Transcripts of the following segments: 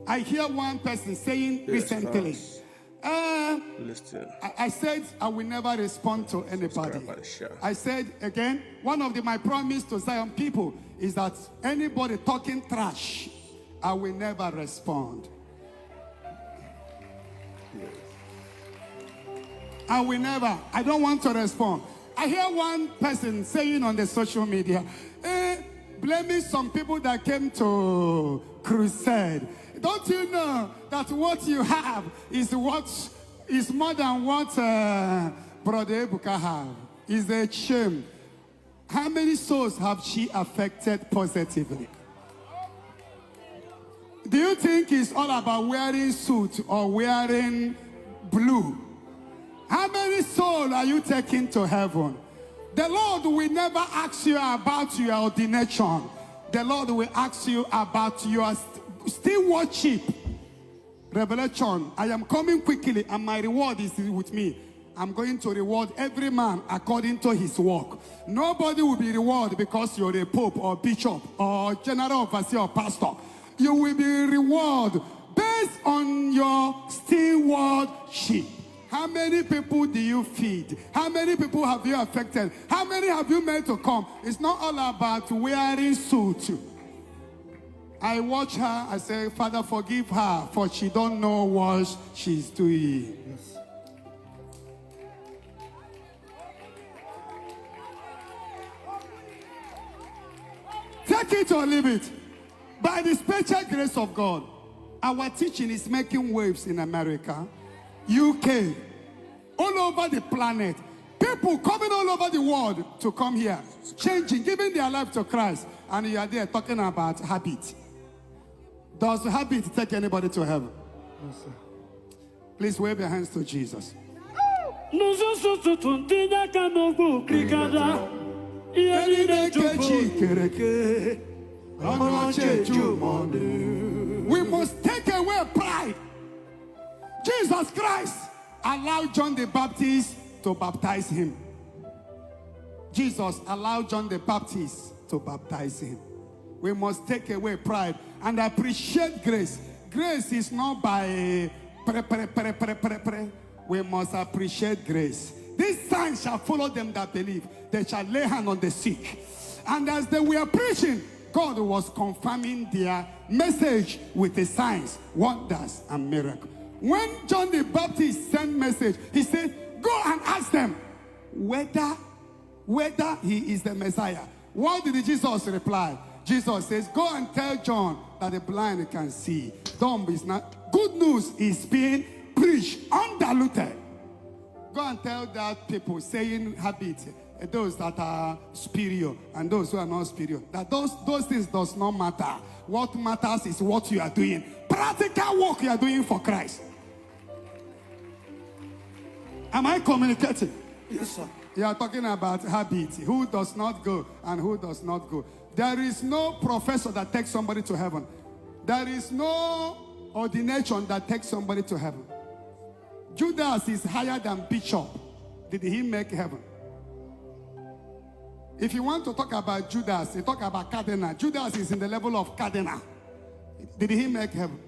I hear one person saying recently, I said I will never respond to anybody. I said again, one of my promise to Zion people is that anybody talking trash, I will never respond. I don't want to respond. I hear one person saying on the social media, blaming some people that came to crusade. Don't you know that what you have is more than what Brother Ebuka have? It's a shame. How many souls have she affected positively? Do you think it's all about wearing suit or wearing blue? How many souls are you taking to heaven? The Lord will never ask you about your ordination. The Lord will ask you about your stewardship. Revelation, I am coming quickly and my reward is with me. I'm going to reward every man according to his work. Nobody will be rewarded because you're a pope or bishop or general overseer or pastor. You will be rewarded based on your stewardship. How many people do you feed? How many people have you affected? How many have you made to come? It's not all about wearing suit. I watch her, I say, Father, forgive her, for she don't know what she's doing. Yes. Take it or leave it. By the special grace of God, our teaching is making waves in America, UK, all over the planet. People coming all over the world to come here, changing, giving their life to Christ. And you are there talking about habit. Does habit take anybody to heaven? No, sir. Please wave your hands to Jesus. We must take away pride. Jesus Christ allowed John the Baptist to baptize him. Jesus allowed John the Baptist to baptize him. We must take away pride and appreciate grace. Grace is not by We must appreciate grace. These signs shall follow them that believe. They shall lay hand on the sick. And as they were preaching, God was confirming their message with the signs, wonders, and miracles. When John the Baptist sent message, he said, go and ask them whether he is the Messiah. What did Jesus reply? Jesus says, go and tell John that the blind can see. Dumb is not. Good news is being preached undiluted. Go and tell that people saying habit, those that are superior and those who are not superior, that those things does not matter. What matters is what you are doing. Practical work you are doing for Christ. Am I communicating? Yes, sir. You are talking about habit. Who does not go and who does not go. There is no professor that takes somebody to heaven. There is no ordination that takes somebody to heaven. Judas is higher than bishop. Did he make heaven? If you want to talk about Judas, you talk about cardinal. Judas is in the level of cardinal. Did he make heaven?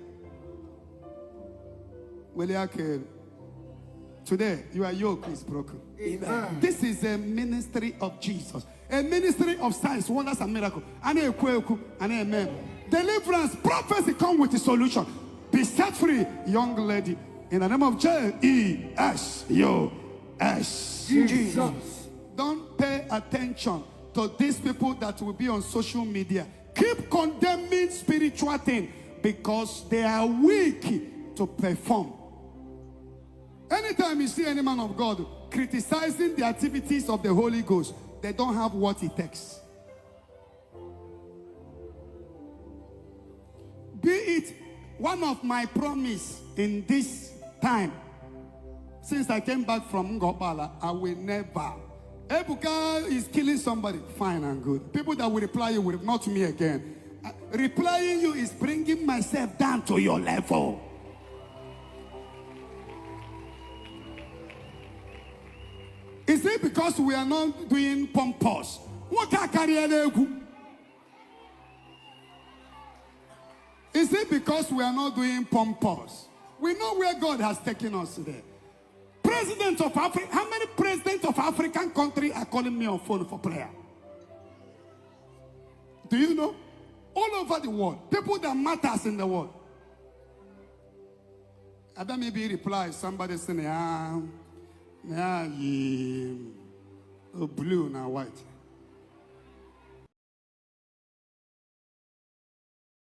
Today, your yoke is broken. Amen. This is a ministry of Jesus. A ministry of signs, wonders, and miracles. And amen. Deliverance, prophecy come with a solution. Be set free, young lady. In the name of J-E-S-U-S. Jesus. Don't pay attention to these people that will be on social media. Keep condemning spiritual things because they are weak to perform. Anytime you see any man of God criticizing the activities of the Holy Ghost, they don't have what it takes. Be it one of my promise in this time. Since I came back from Ngorokopala, I will never. Ebuka is killing somebody. Fine and good. People that will reply you will not me again. Replying you is bringing myself down to your level. Is it because we are not doing pompous? What can carry? Is is it because we are not doing pompous? We know where God has taken us today. President of Africa, how many presidents of African country are calling me on phone for prayer? Do you know? All over the world, people that matters in the world. I bet maybe reply somebody saying, blue now white.